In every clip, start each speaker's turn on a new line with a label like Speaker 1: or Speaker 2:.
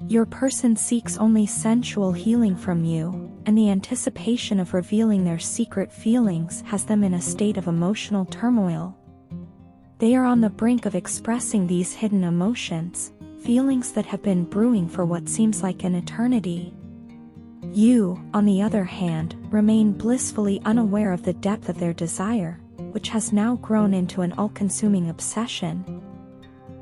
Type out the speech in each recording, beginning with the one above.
Speaker 1: Your person seeks only sensual healing from you, and the anticipation of revealing their secret feelings has them in a state of emotional turmoil. They are on the brink of expressing these hidden emotions, feelings that have been brewing for what seems like an eternity. You, on the other hand, remain blissfully unaware of the depth of their desire, which has now grown into an all-consuming obsession.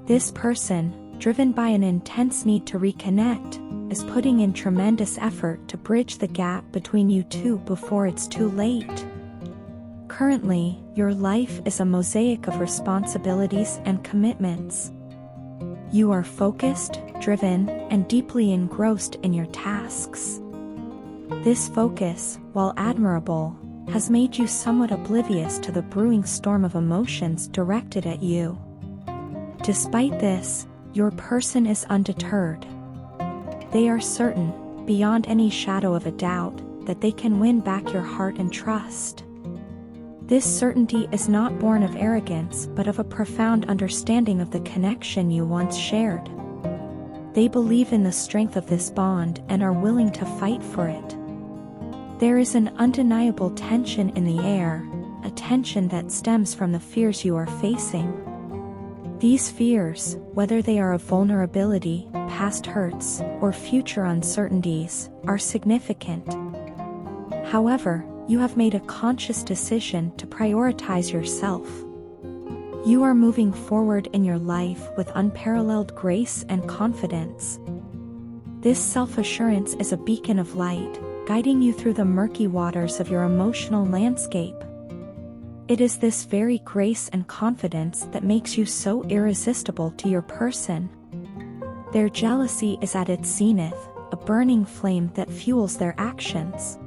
Speaker 1: This person, driven by an intense need to reconnect, is putting in tremendous effort to bridge the gap between you two before it's too late. Currently, your life is a mosaic of responsibilities and commitments. You are focused, driven, and deeply engrossed in your tasks. This focus, while admirable, has made you somewhat oblivious to the brewing storm of emotions directed at you. Despite this, your person is undeterred. They are certain, beyond any shadow of a doubt, that they can win back your heart and trust. This certainty is not born of arrogance but of a profound understanding of the connection you once shared. They believe in the strength of this bond and are willing to fight for it. There is an undeniable tension in the air, a tension that stems from the fears you are facing. These fears, whether they are of vulnerability, past hurts, or future uncertainties, are significant. However, you have made a conscious decision to prioritize yourself. You are moving forward in your life with unparalleled grace and confidence. This self-assurance is a beacon of light, guiding you through the murky waters of your emotional landscape. It is this very grace and confidence that makes you so irresistible to your person. Their jealousy is at its zenith, a burning flame that fuels their actions.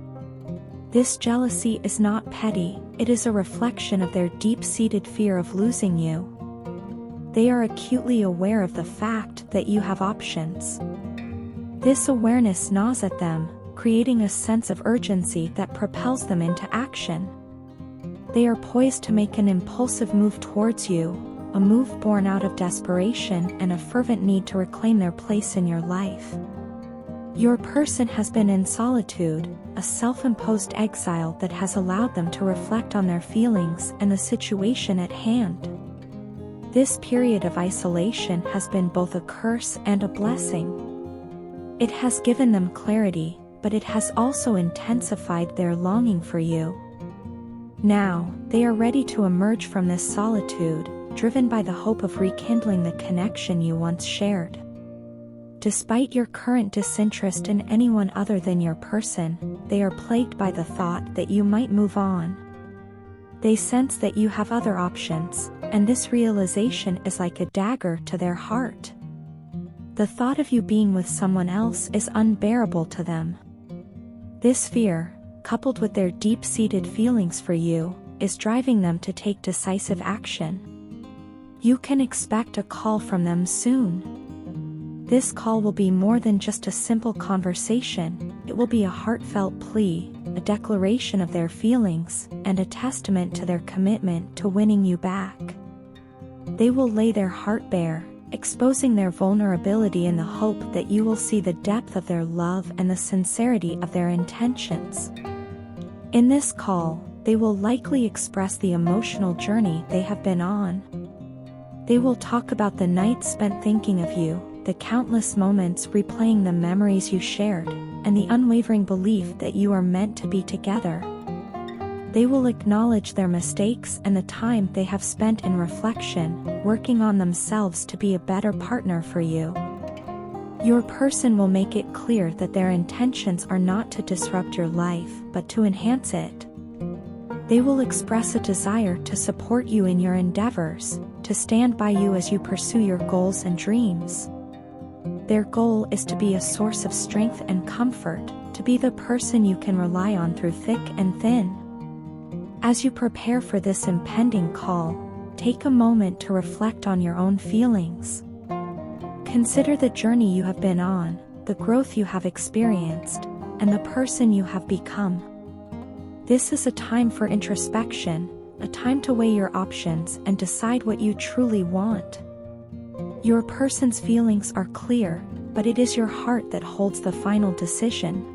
Speaker 1: This jealousy is not petty, it is a reflection of their deep-seated fear of losing you. They are acutely aware of the fact that you have options. This awareness gnaws at them, creating a sense of urgency that propels them into action. They are poised to make an impulsive move towards you, a move born out of desperation and a fervent need to reclaim their place in your life. Your person has been in solitude, a self-imposed exile that has allowed them to reflect on their feelings and the situation at hand. This period of isolation has been both a curse and a blessing. It has given them clarity, but it has also intensified their longing for you. Now, they are ready to emerge from this solitude, driven by the hope of rekindling the connection you once shared. Despite your current disinterest in anyone other than your person, they are plagued by the thought that you might move on. They sense that you have other options, and this realization is like a dagger to their heart. The thought of you being with someone else is unbearable to them. This fear, coupled with their deep-seated feelings for you, is driving them to take decisive action. You can expect a call from them soon. This call will be more than just a simple conversation, it will be a heartfelt plea, a declaration of their feelings, and a testament to their commitment to winning you back. They will lay their heart bare, exposing their vulnerability in the hope that you will see the depth of their love and the sincerity of their intentions. In this call, they will likely express the emotional journey they have been on. They will talk about the nights spent thinking of you, the countless moments replaying the memories you shared, and the unwavering belief that you are meant to be together. They will acknowledge their mistakes and the time they have spent in reflection, working on themselves to be a better partner for you. Your person will make it clear that their intentions are not to disrupt your life but to enhance it. They will express a desire to support you in your endeavors, to stand by you as you pursue your goals and dreams. Their goal is to be a source of strength and comfort, to be the person you can rely on through thick and thin. As you prepare for this impending call, take a moment to reflect on your own feelings. Consider the journey you have been on, the growth you have experienced, and the person you have become. This is a time for introspection, a time to weigh your options and decide what you truly want. Your person's feelings are clear, but it is your heart that holds the final decision.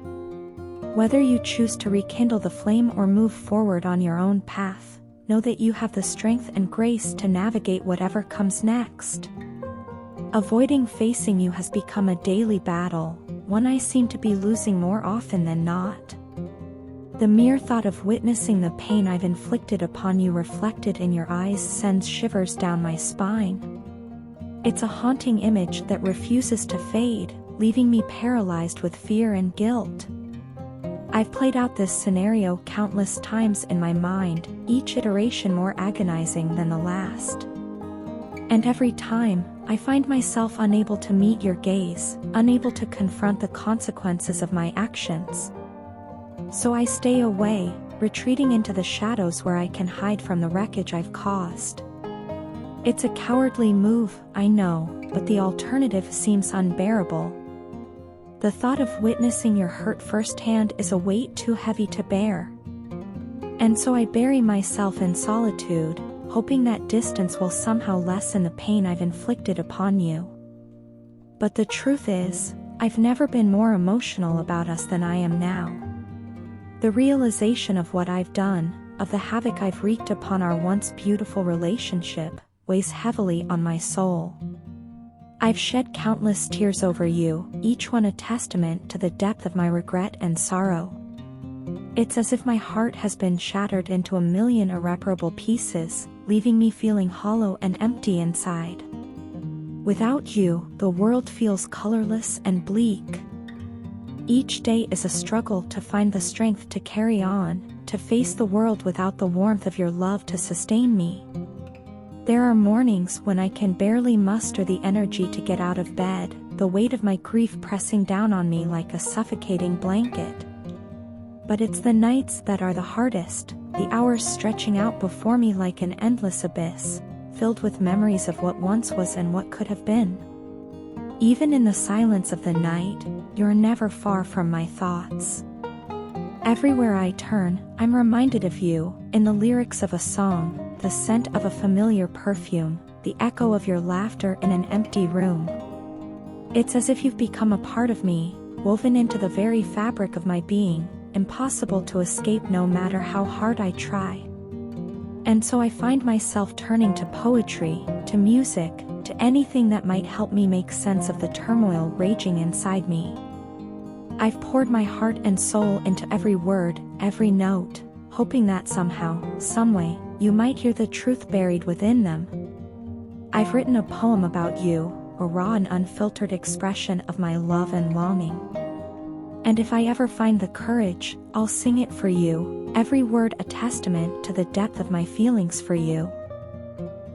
Speaker 1: Whether you choose to rekindle the flame or move forward on your own path, know that you have the strength and grace to navigate whatever comes next. Avoiding facing you has become a daily battle, one I seem to be losing more often than not. The mere thought of witnessing the pain I've inflicted upon you reflected in your eyes sends shivers down my spine. It's a haunting image that refuses to fade, leaving me paralyzed with fear and guilt. I've played out this scenario countless times in my mind, each iteration more agonizing than the last. And every time, I find myself unable to meet your gaze, unable to confront the consequences of my actions. So I stay away, retreating into the shadows where I can hide from the wreckage I've caused. It's a cowardly move, I know, but the alternative seems unbearable. The thought of witnessing your hurt firsthand is a weight too heavy to bear. And so I bury myself in solitude, hoping that distance will somehow lessen the pain I've inflicted upon you. But the truth is, I've never been more emotional about us than I am now. The realization of what I've done, of the havoc I've wreaked upon our once beautiful relationship, weighs heavily on my soul. I've shed countless tears over you, each one a testament to the depth of my regret and sorrow. It's as if my heart has been shattered into a million irreparable pieces, leaving me feeling hollow and empty inside. Without you, the world feels colorless and bleak. Each day is a struggle to find the strength to carry on, to face the world without the warmth of your love to sustain me. There are mornings when I can barely muster the energy to get out of bed, the weight of my grief pressing down on me like a suffocating blanket. But it's the nights that are the hardest, the hours stretching out before me like an endless abyss, filled with memories of what once was and what could have been. Even in the silence of the night, you're never far from my thoughts. Everywhere I turn, I'm reminded of you, in the lyrics of a song, the scent of a familiar perfume, the echo of your laughter in an empty room. It's as if you've become a part of me, woven into the very fabric of my being, impossible to escape no matter how hard I try. And so I find myself turning to poetry, to music, to anything that might help me make sense of the turmoil raging inside me. I've poured my heart and soul into every word, every note, hoping that somehow, someway, you might hear the truth buried within them. I've written a poem about you, a raw and unfiltered expression of my love and longing. And if I ever find the courage, I'll sing it for you, every word a testament to the depth of my feelings for you.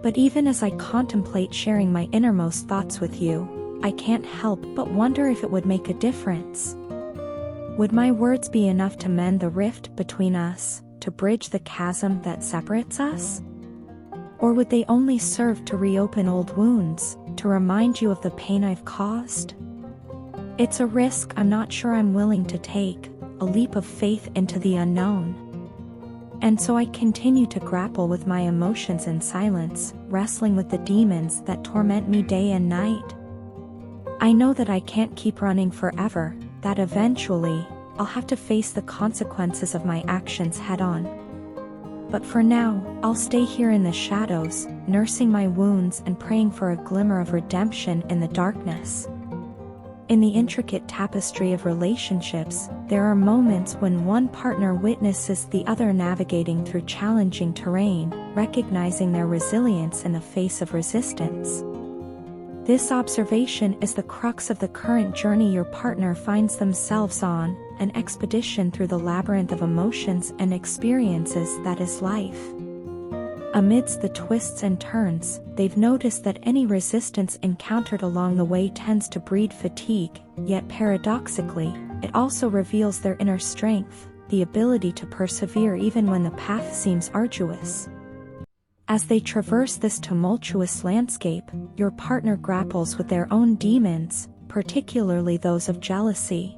Speaker 1: But even as I contemplate sharing my innermost thoughts with you, I can't help but wonder if it would make a difference. Would my words be enough to mend the rift between us, to bridge the chasm that separates us? Or would they only serve to reopen old wounds, to remind you of the pain I've caused? It's a risk I'm not sure I'm willing to take, a leap of faith into the unknown. And so I continue to grapple with my emotions in silence, wrestling with the demons that torment me day and night. I know that I can't keep running forever, that eventually, I'll have to face the consequences of my actions head-on. But for now, I'll stay here in the shadows, nursing my wounds and praying for a glimmer of redemption in the darkness. In the intricate tapestry of relationships, there are moments when one partner witnesses the other navigating through challenging terrain, recognizing their resilience in the face of resistance. This observation is the crux of the current journey your partner finds themselves on, an expedition through the labyrinth of emotions and experiences that is life. Amidst the twists and turns, they've noticed that any resistance encountered along the way tends to breed fatigue, yet paradoxically, it also reveals their inner strength, the ability to persevere even when the path seems arduous. As they traverse this tumultuous landscape, your partner grapples with their own demons, particularly those of jealousy.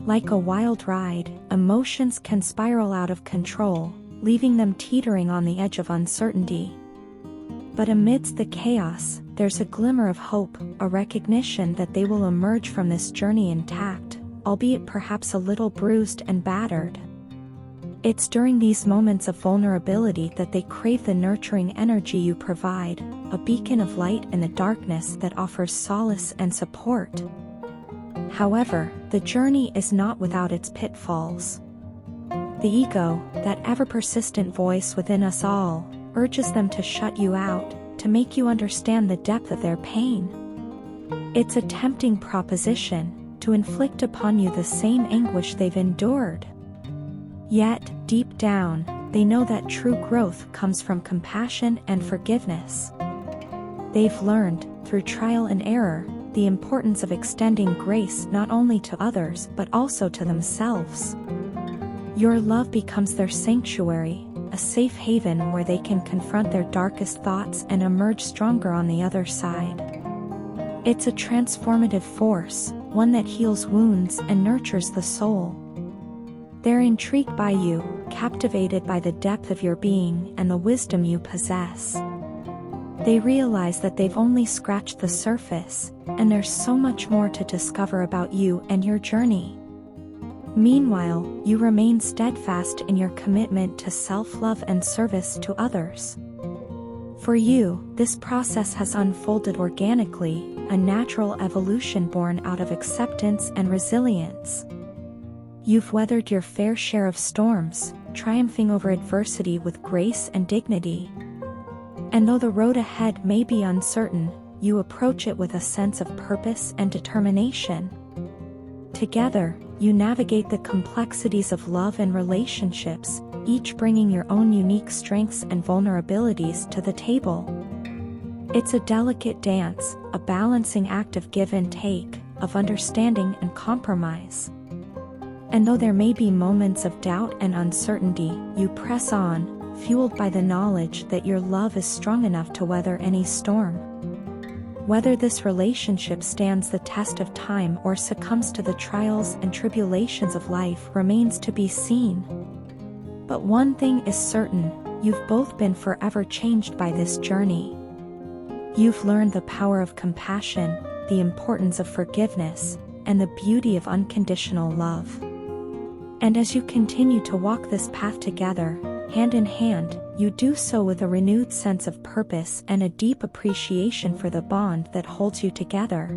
Speaker 1: Like a wild ride, emotions can spiral out of control, leaving them teetering on the edge of uncertainty. But amidst the chaos, there's a glimmer of hope, a recognition that they will emerge from this journey intact, albeit perhaps a little bruised and battered. It's during these moments of vulnerability that they crave the nurturing energy you provide, a beacon of light in the darkness that offers solace and support. However, the journey is not without its pitfalls. The ego, that ever-persistent voice within us all, urges them to shut you out, to make you understand the depth of their pain. It's a tempting proposition, to inflict upon you the same anguish they've endured. Yet, deep down, they know that true growth comes from compassion and forgiveness. They've learned, through trial and error, the importance of extending grace not only to others but also to themselves. Your love becomes their sanctuary, a safe haven where they can confront their darkest thoughts and emerge stronger on the other side. It's a transformative force, one that heals wounds and nurtures the soul. They're intrigued by you, captivated by the depth of your being and the wisdom you possess. They realize that they've only scratched the surface, and there's so much more to discover about you and your journey. Meanwhile, you remain steadfast in your commitment to self-love and service to others. For you, this process has unfolded organically, a natural evolution born out of acceptance and resilience. You've weathered your fair share of storms, triumphing over adversity with grace and dignity. And though the road ahead may be uncertain, you approach it with a sense of purpose and determination. Together, you navigate the complexities of love and relationships, each bringing your own unique strengths and vulnerabilities to the table. It's a delicate dance, a balancing act of give and take, of understanding and compromise. And though there may be moments of doubt and uncertainty, you press on, fueled by the knowledge that your love is strong enough to weather any storm. Whether this relationship stands the test of time or succumbs to the trials and tribulations of life remains to be seen. But one thing is certain, you've both been forever changed by this journey. You've learned the power of compassion, the importance of forgiveness, and the beauty of unconditional love. And as you continue to walk this path together, hand in hand, you do so with a renewed sense of purpose and a deep appreciation for the bond that holds you together.